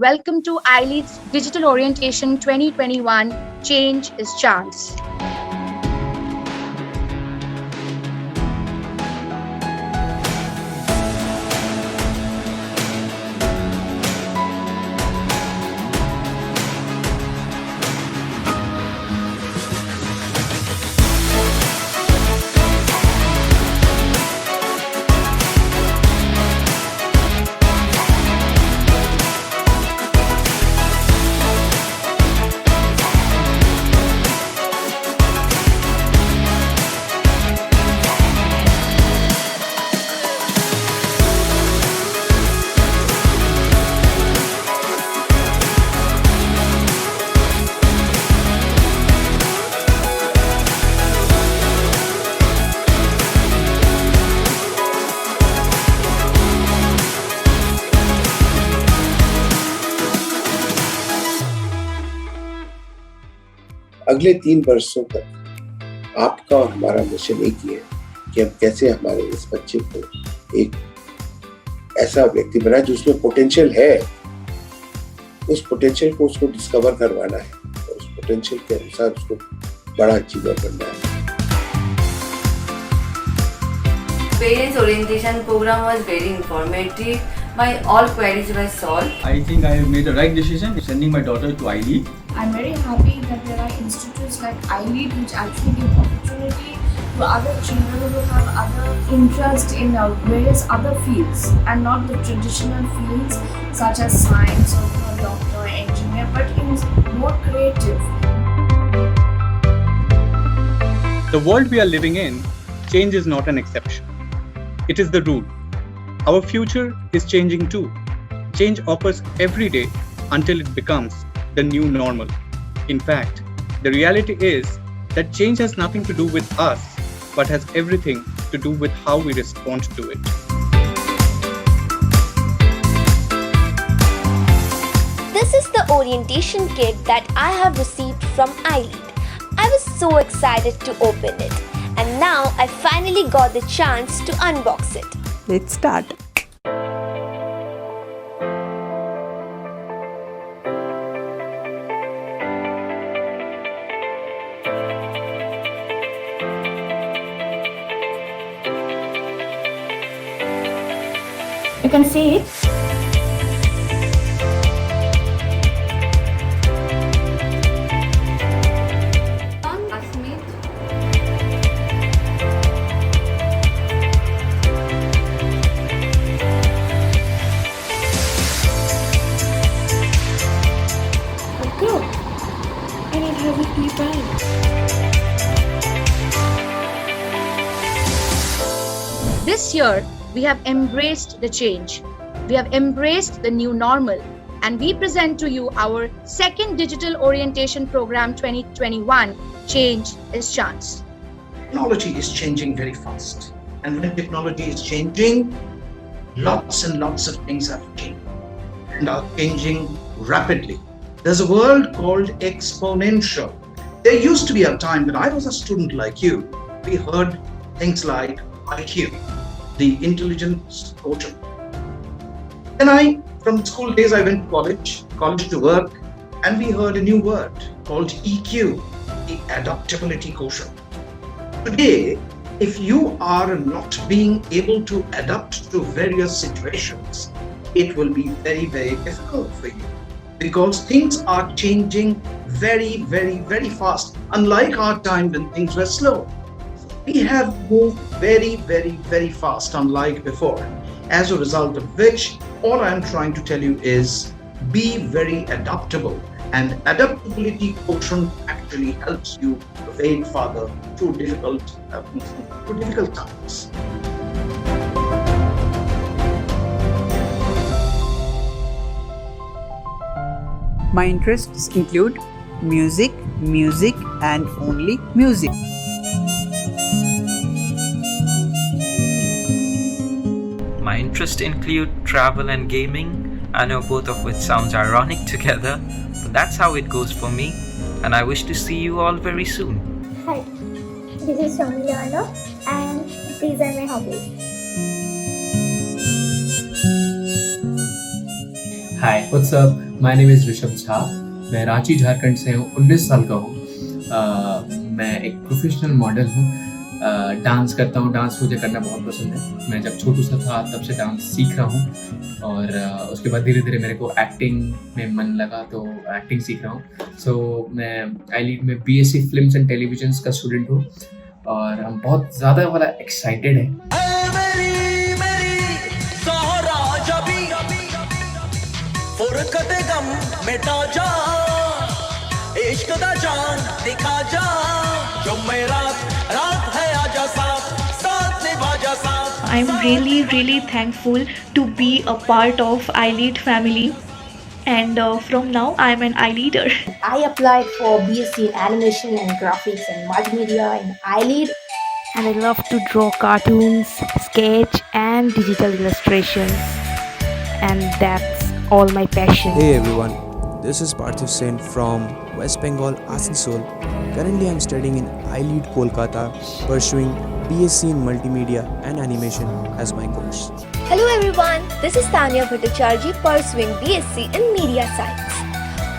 Welcome to iLead's Digital Orientation 2021 Change is Chance. अगले 3 वर्षों तक आपका और हमारा मिशन एक ही है कि हम कैसे हमारे इस बच्चे को एक ऐसा व्यक्ति बनाए जो उसमें पोटेंशियल है, उस पोटेंशियल को उसको डिस्कवर करवाना है और उस पोटेंशियल के अनुसार उसको बड़ा अचीवर करना है. Parents orientation program was very informative. My all queries were solved. I think I have made the right decision sending my daughter to iLead. I'm very happy that there are institutes like iLead which actually give opportunity to other children who have other interest in various other fields and not the traditional fields such as science or doctor, engineer, but in more creative. The world we are living in, change is not an exception. It is the rule. Our future is changing too. Change occurs every day until it becomes the new normal. In fact, the reality is that change has nothing to do with us, but has everything to do with how we respond to it. This is the orientation kit that I have received from iLead. I was so excited to open it, and now I finally got the chance to unbox it. Let's start. You can see it. And it has a keypad. This year, we have embraced the change. We have embraced the new normal, and we present to you our second Digital Orientation Program 2021 Change is Chance. Technology is changing very fast. And when technology is changing, lots and lots of things are changing and are changing rapidly. There's a world called exponential. There used to be a time when I was a student like you, we heard things like IQ, the intelligence quotient. Then from school days, I went to college to work, and we heard a new word called EQ, the adaptability quotient. Today, if you are not being able to adapt to various situations, it will be very, very difficult for you because things are changing very, very, very fast, unlike our time when things were slow. We have moved very, very, very fast, unlike before. As a result of which, all I'm trying to tell you is be very adaptable, and adaptability quotient actually helps you evade further through difficult times. My interests include music, and only music. My interests include travel and gaming. I know both of which sounds ironic together, but that's how it goes for me, and I wish to see you all very soon. Hi, this is Shamilana and these are my hobbies. Hi what's up, my name is Rishabh Jha. मैं रांची झारखंड से हूँ, 19 साल का हूँ। मैं एक professional model हूँ। Dance करता हूँ, डांस मुझे करना बहुत पसंद है। मैं जब छोटू सा था तब से डांस सीख रहा हूँ और उसके बाद धीरे धीरे मेरे को एक्टिंग में मन लगा तो एक्टिंग सीख रहा हूँ। सो मैं आईलीड में BSc फिल्म्स एंड टेलीविजन का स्टूडेंट हूँ और हम बहुत ज़्यादा वाला एक्साइटेड हैं। I'm really thankful to be a part of iLead family, and from now I'm an iLeader. I applied for BSc in Animation and Graphics and Multimedia in iLead. And I love to draw cartoons, sketch and digital illustrations, and that's all my passion. Hey everyone, this is Parthiv Sen from West Bengal, Asansol. Currently I'm studying in iLead Kolkata, pursuing BSc in Multimedia and Animation as my course. Hello everyone, this is Tanya Bhattacharjee pursuing BSc in Media Science.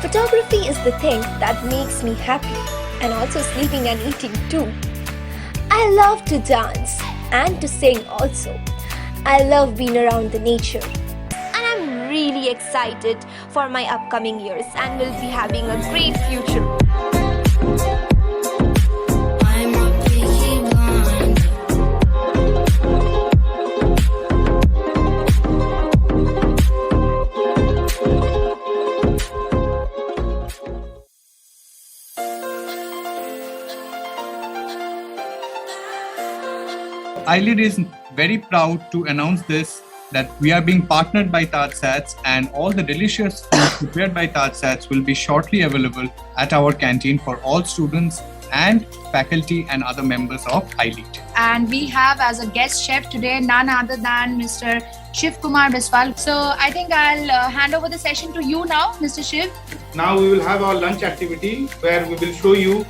Photography is the thing that makes me happy, and also sleeping and eating too. I love to dance and to sing also. I love being around the nature. And I'm really excited for my upcoming years and will be having a great future. iLead is very proud to announce this, that we are being partnered by TajSats, and all the delicious food prepared by TajSats will be shortly available at our canteen for all students and faculty and other members of iLead. And we have as a guest chef today none other than Mr. Shiv Kumar Biswal. So I think I'll hand over the session to you now, Mr. Shiv. Now we will have our lunch activity where we will show you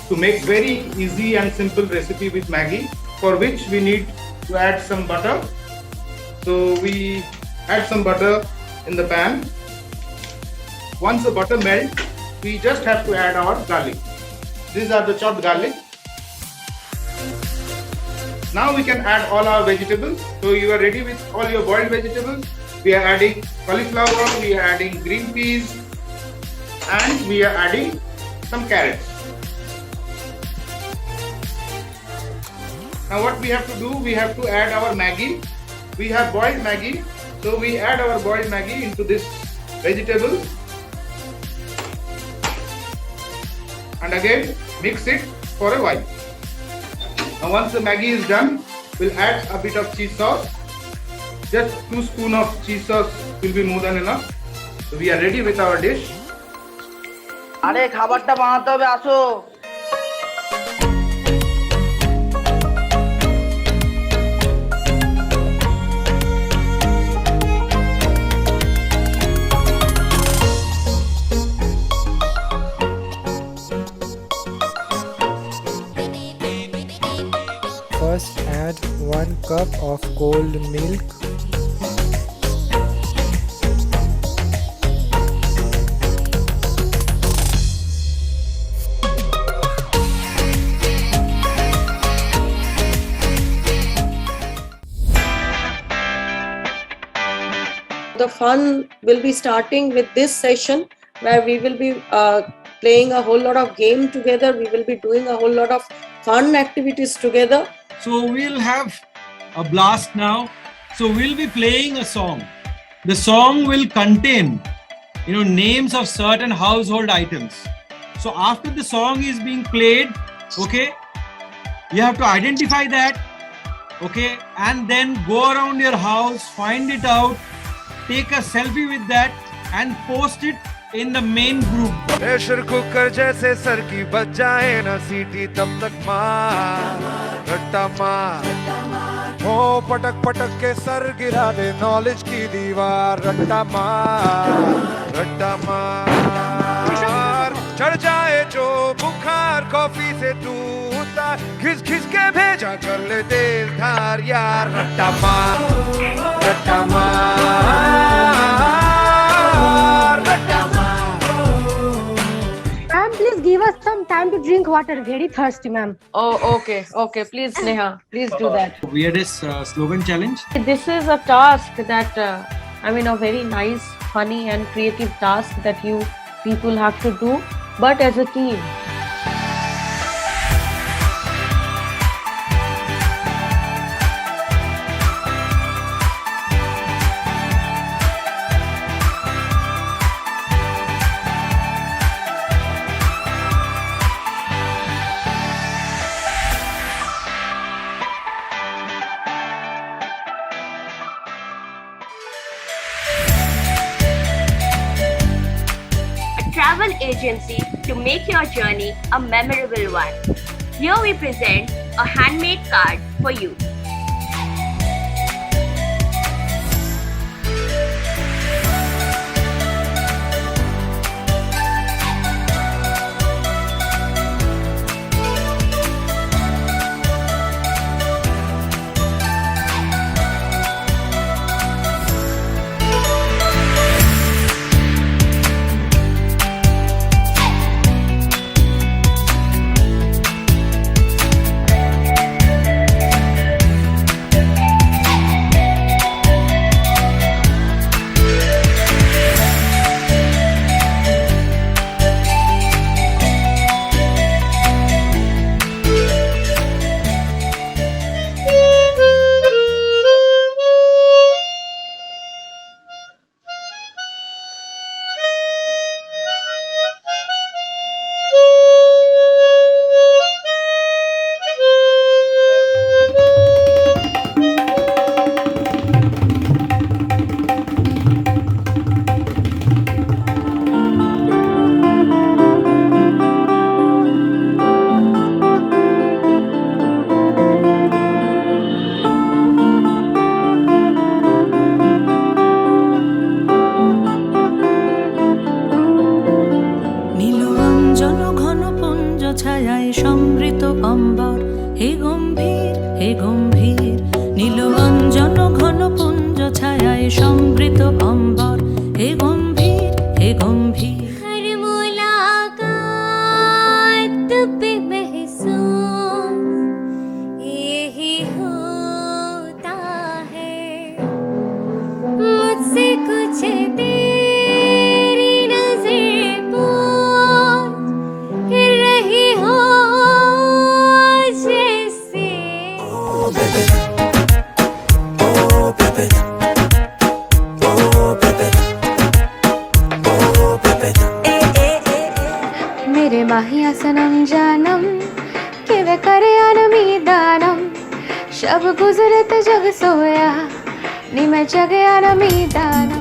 to make very easy and simple recipe with Maggi, for which we need to add some butter. So we add some butter in the pan. Once the butter melts, we just have to add our garlic. These are the chopped garlic. Now we can add all our vegetables. So you are ready with all your boiled vegetables. We are adding cauliflower, we are adding green peas, and we are adding some carrots. Now what we have to do, we have to add our Maggi. We have boiled Maggi, so we add our boiled Maggi into this vegetable and again mix it for a while. Now once the Maggi is done, we'll add a bit of cheese sauce. Just 2 spoons of cheese sauce will be more than enough. So we are ready with our dish. আরে খাবারটা বানাতে হবে, আসো। First add 1 cup of cold milk. The fun will be starting with this session where we will be playing a whole lot of game together. We will be doing a whole lot of fun activities together. So we'll have a blast now. So we'll be playing a song. The song will contain, names of certain household items. So after the song is being played, okay, you have to identify that, okay, and then go around your house, find it out, take a selfie with that and post it in the main group. Pressure cooker जैसे sir की बज जाए ना सीटी तब तक मार रट्टा मार हो पटक पटक के सर गिरा दे नॉलेज की दीवार रट्टा मार चढ़ जाए जो बुखार कॉफी से तू उतार घिस घिस के भेजा कर ले तेज धार यार रट्टा मार some time to drink water. Very thirsty, ma'am. Oh, okay. Please, Neha, please do that. Weirdest slogan challenge. This is a task that, a very nice, funny and creative task that you people have to do, but as a team. Travel agency to make your journey a memorable one. Here we present a handmade card for you. ছায়ায় সমৃত অম্বর হে গম্ভীর নীল অঞ্জন ঘন পুঞ্জ ছায়ায় সমৃত অম্বর হে গম্ভীর हर मुलाकात पे महसूस यही होता है मुझसे कुछ तेरी नजर पूछ रही हो जैसे मेरे माहिया सनम जानम कि वे करे अनमी दानम शब गुजरे तो जग सोया नी मैं जगे अनमी दानम